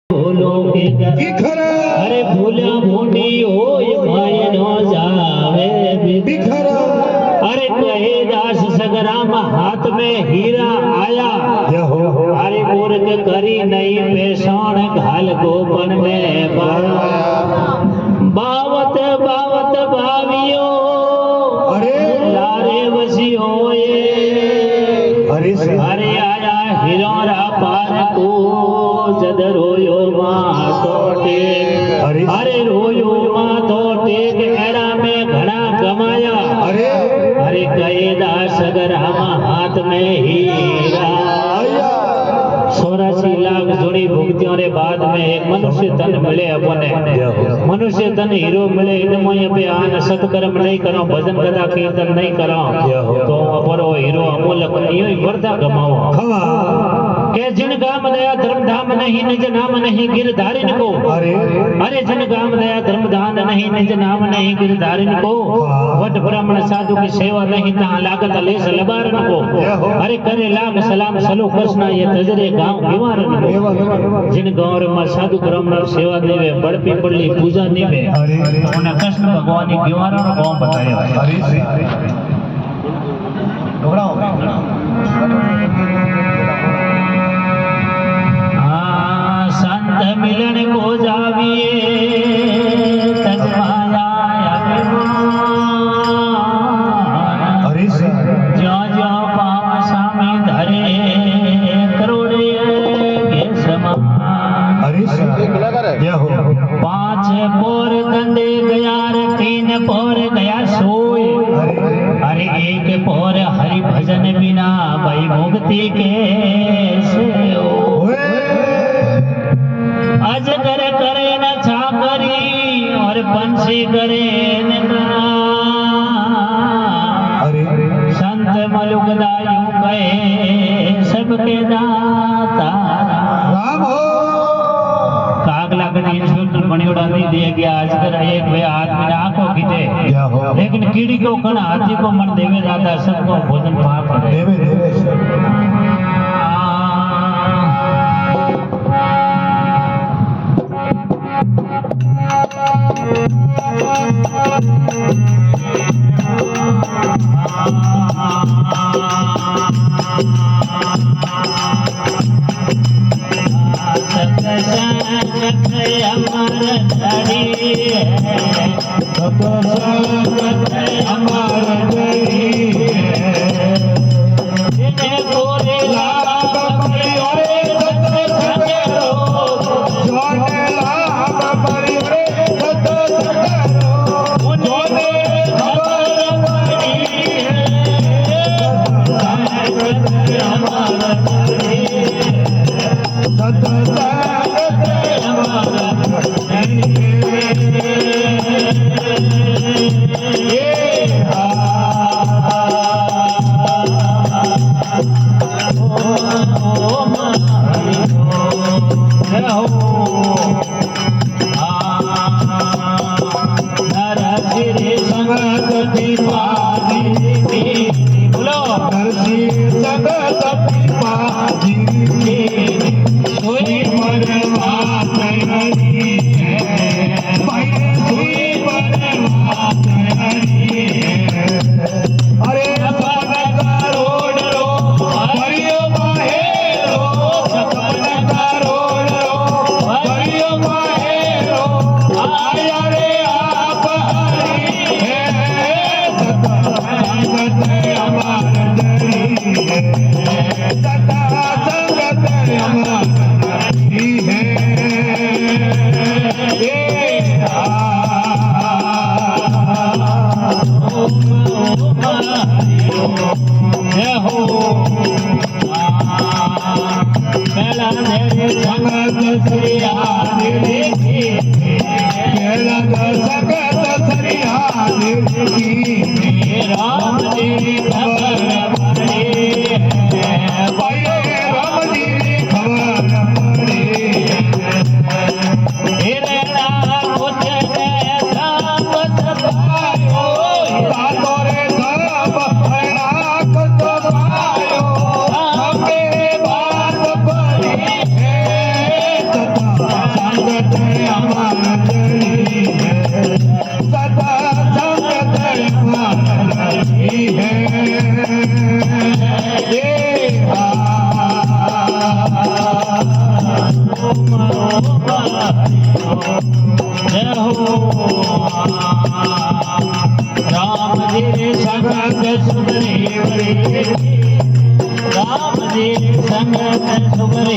बोलो के खरा अरे भूला भूनी होय भाई नो जावे बिखरा अरे कहे दास सगराम हाथ में हीरा आया अरे मूर्ख करी नहीं पेशान घाल गोपन में बावत बावत भावियो अरे लारे वसी होए अरे अरे आया हिरोरा पार को जद रोयो मां तोटे अरे रोयो मां तोटे एड़ा में घड़ा गमाया अरे कहे दास गरामा हाथ में हीरा 84 लाख जुड़ी भुगतियों रे बाद में एक मनुष्य तन मिले अपने मनुष्य तन हीरो मिले इनमें पे आन सत्कर्म नहीं करो भजन कथा कीर्तन नहीं करो तो अपरो हीरो अमूलक नहीं वर्धा गमाओ के जिन गाम दया धर्म धाम नहीं निज नाम नहीं गिरधारिन को अरे जिन गाम दया धर्म धाम नहीं निज नाम नहीं गिरधारिन को वट ब्राह्मण साधु की सेवा नहीं तहां लागत लेस लबारन को अरे करे लाख सलाम सलो कृष्ण ये तजरे गांव विवारन को जिन गांव में साधु ब्राह्मण सेवा देवे बड़ पीपली पूजा देवे तो उन्हें कृष्ण भगवान की विवारन गांव बताया संत मिलन को जाविए तजमाया जो जो पाव सामी धरे करोड़े के समान 5 पोर कंदे गया रे 3 पोर गया सोए अरे 1 पोर हरि भजन बिना भई मुक्ति कैसे हो अजगर करे न छाकरी और पंछी करे न संत मलुकदायु कहे सबके दाता काग लागनी छोट बणियोड़ा नहीं दिया गया अजगर एक वे आदमी ने आंखों खींचे लेकिन कीड़ी को कण हाथी को मन देवे दाता सबको भोजन पाप देवे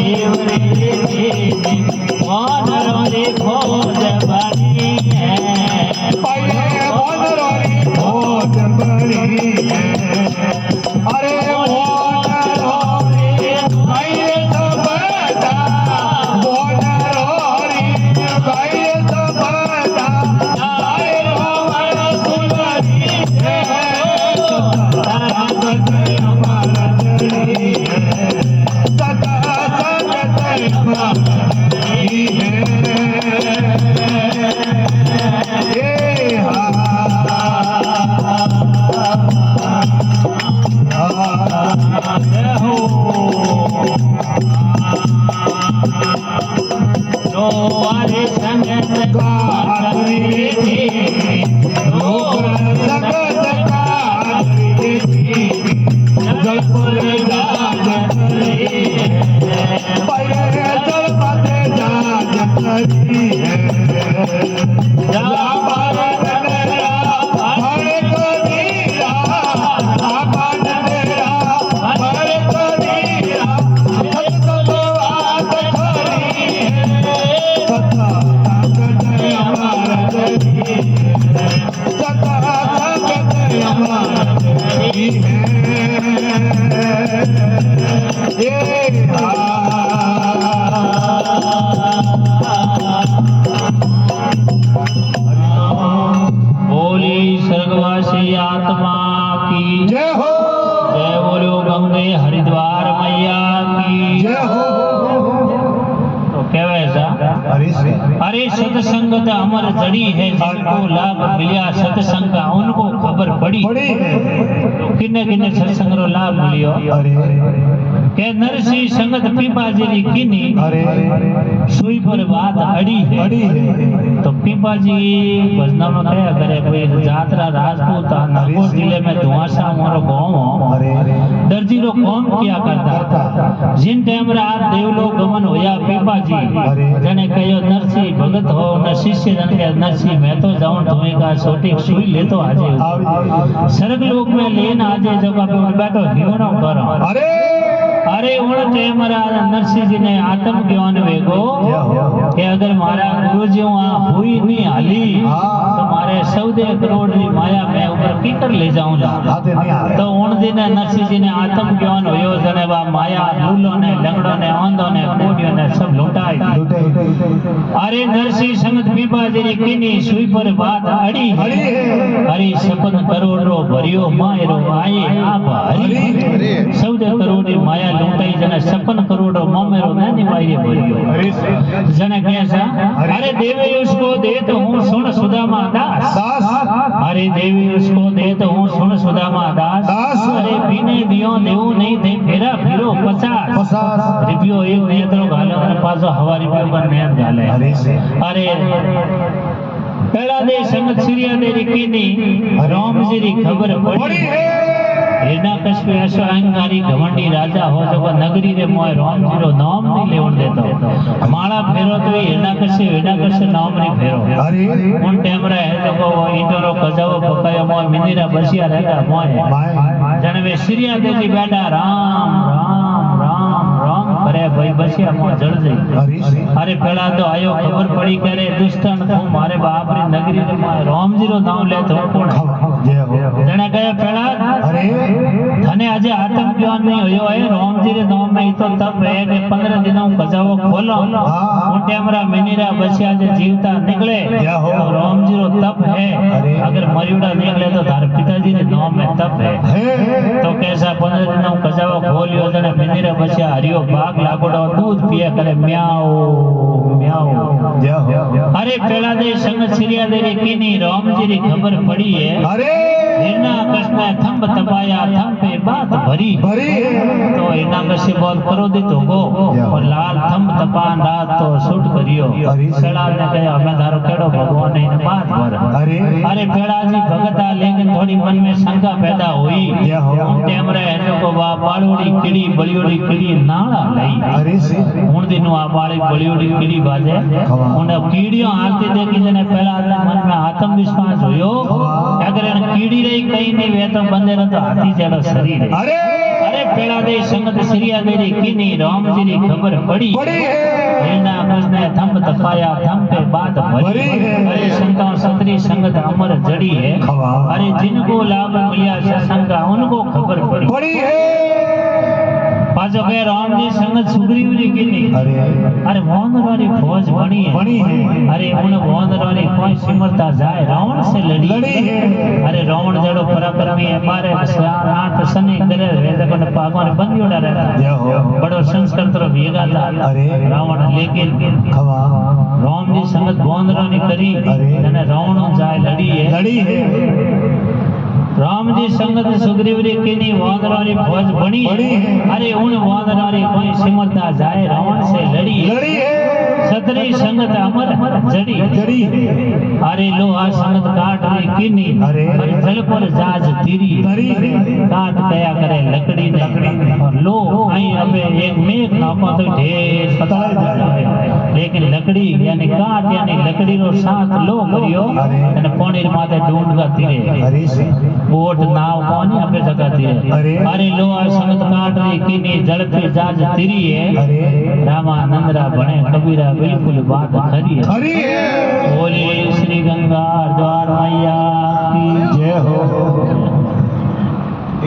देव रे वानरों रे खोज बड़ी है पहले वानरों खोज बड़ी है अरे वानरों रे पहले तो बता वानरों रे पहले तो बता आए हमारा सुंदरी है सदा सदा हमारा जड़ी है सदा सदा हमारा जड़ी है ये वारे संगत का बोली स्वर्गवासी आत्मा की जय हो जय बोलो गंगे हरिद्वार मैया की जय हो तो कहेवाय अरे सत्संगत अमर जड़ी है जिनको लाभ मिलिया सत्संग का उनको खबर पड़ी तो किन्ने किन्ने सत्संग रो लाभ मिलियो के नरसी संगत पीपाजी कीनी अरे सुई पर बात अड़ी है तो पीपाजी भजना में कया करे कोई जात्रा राजपूत नागौर जिले में धुआंसा मोरो गांव दर्जी रो कौन किया करता जिन टाइम रात देवलोक गमन होया पीपाजी जने कहो नरसी भगत हो न शिष्य जन के नरसी मैं तो जाऊं तुम्हें का छोटी सुई ले तो आजे स्वर्ग लोक में लेन आजे जगह पे बैठो हिवनो करो अरे उन टाइम नरसिंह जी ने आत्म ज्ञान वेगो कि अगर मारा गुरुजी वहां हुई नहीं हाली तो मारे 14 करोड़ की माया मैं ऊपर पीकर ले जाऊंगा तो उन दिन नरसिंह जी ने आत्म ज्ञान होयो जने बा माया लूलो ने लंगड़ो ने आंधो ने कोडियो ने सब लुटाई अरे नरसिंह संगत पीपाजी री किनी सुई पर बात अड़ी हरि सपन करोड़ रो भरियो मायरो आए आप हरि 14 करोड़ की माया लूटाई जने 56 करोड़ रो मामेरो ने मायरे भरियो जने कैसा अरे देवी उसको दे तो हूं सुन सुदामा दास अरे देवी उसको दे तो हूं सुन सुदामा दास अरे पीने दियो देऊ नहीं दे फेरा फिरो 50 रिपियो एक नेत्रो गाले और पासो हवारी पे पर नेत गाले अरे पहला दे संगत सिरिया दे रिकीनी राम जी री खबर पड़ी हिरण्यकश्यप ऐसो अहंकारी घमंडी राजा हो जो नगरी रे मोय राम जी रो नाम नहीं लेवन देतो माला फेरो तो हिरण्यकश्यप नाम नहीं फेरो उन टाइम रे है तो वो ईटरो कजाओ पकायो मोय मिंदिरा बसिया रहता मोय जनवे सिरिया देजी बैठा राम राम राम राम करे भाई बसिया मोय जड़ गई अरे पहला तो आयो खबर पड़ी करे दुष्टन तू मारे बाप री नगरी रे मोय राम जी रो नाम लेतो कोण जने कहे पहला अरे धने આજે આત્મ જ્ઞાન નહીં હોયો હે રામજી રે નામ નહીં તો તપ હે કે 15 દિનો કજાવો ખોલો મોટે हमरा મિનીરા બસ્યા જે જીવતા નીકળે તો રામજી રો તપ હે अगर मरियोड़ा निकले तो तार पिताजी रे नाम में तप है तो कैसा 15 दिनो कजाવો ખોલ્યો જને મિનીરા બસ્યા હરિયો ભાગ लागोड़ो दूध पिया करे म्याओ म्याओ अरे पेला दे संग सिरिया दे रे कीनी रामजी री खबर पड़ी है अरे हिरण्यकश्यप ने थंब तपाया थंब पे बात भरी तो हिरण्यकश्यप बहुत क्रोधित हो गो और लाल थंब तपान रात तो शूट करियो पेड़ा ने कहा हमें धारो केड़ो भगवान ने बात भर अरे पेड़ा जी भगता लेकिन थोड़ी मन में शंका पैदा हुई उन टाइम रे को वा बाळोड़ी कीड़ी बलियोड़ी कीड़ी नाला लई उन दिनों आ बाळी बलियोड़ी कीड़ी बाजे उन कीड़ियों आरती देखी जने पहला मन में आत्मविश्वास होयो अगर कीड़ी रे कहीं नहीं वे तो बंदे तो हाथी जड़ो शरीर अरे પેલા દે સંગત સિરિયા દેરી કીની રામજીની ખબર પડી પડી है એના કૃષ્ણે થંભ તપાયા થંભ पे बात भरी भरी है। अरे संतों सतरी संगत अमर जड़ी है खवा। अरे जिनको लाभ मिला सत्संग का उनको खबर पड़ी पड़ी है पाछो कहे राम जी संगत सुग्रीव जी की नहीं अरे अरे वानरों फौज बनी बनी है अरे उन वानरों कोई सिमरता जाए रावण से लड़ी लड़ी है अरे रावण जड़ो पराक्रमी है मारे आठ सनी करे वेदक ने पागों ने बंदियों रहता जय हो बड़ो संस्कार तरफ भेगा था अरे रावण लेकिन खवा राम जी संगत वानरों ने करी अरे। અને રાવણો જાય લડી है लड़ी है राम जी संगत सुग्रीव रे केनी वानरों फौज बनी बनी है। अरे उन वानरों कोई सिमरता जाए रावण से लड़ी लड़ी है सतरी संगत अमर जड़ी जड़ी है अरे लोहा संगत काट रे कीनी अरे। जल पर जाज तीरी तरी है काट तया करे लकड़ी ने और लो आई अबे एक मेघ नापा तो ढेर पता जाए लेकिन लकड़ी यानी काट यानी लकड़ी रो साथ लो करियो अरे। અને પોણીર માથે ઢૂંઢ ગાતી રે अरे बोट नाव कोनी अपे जगाती है अरे। अरे लोहा संगत काट रे कीनी जल पे जाज तीरी है अरे रामानंदरा बने कबीरा बिल्कुल बात खरी है खरी है बोली श्री गंगा द्वार मैया की जय हो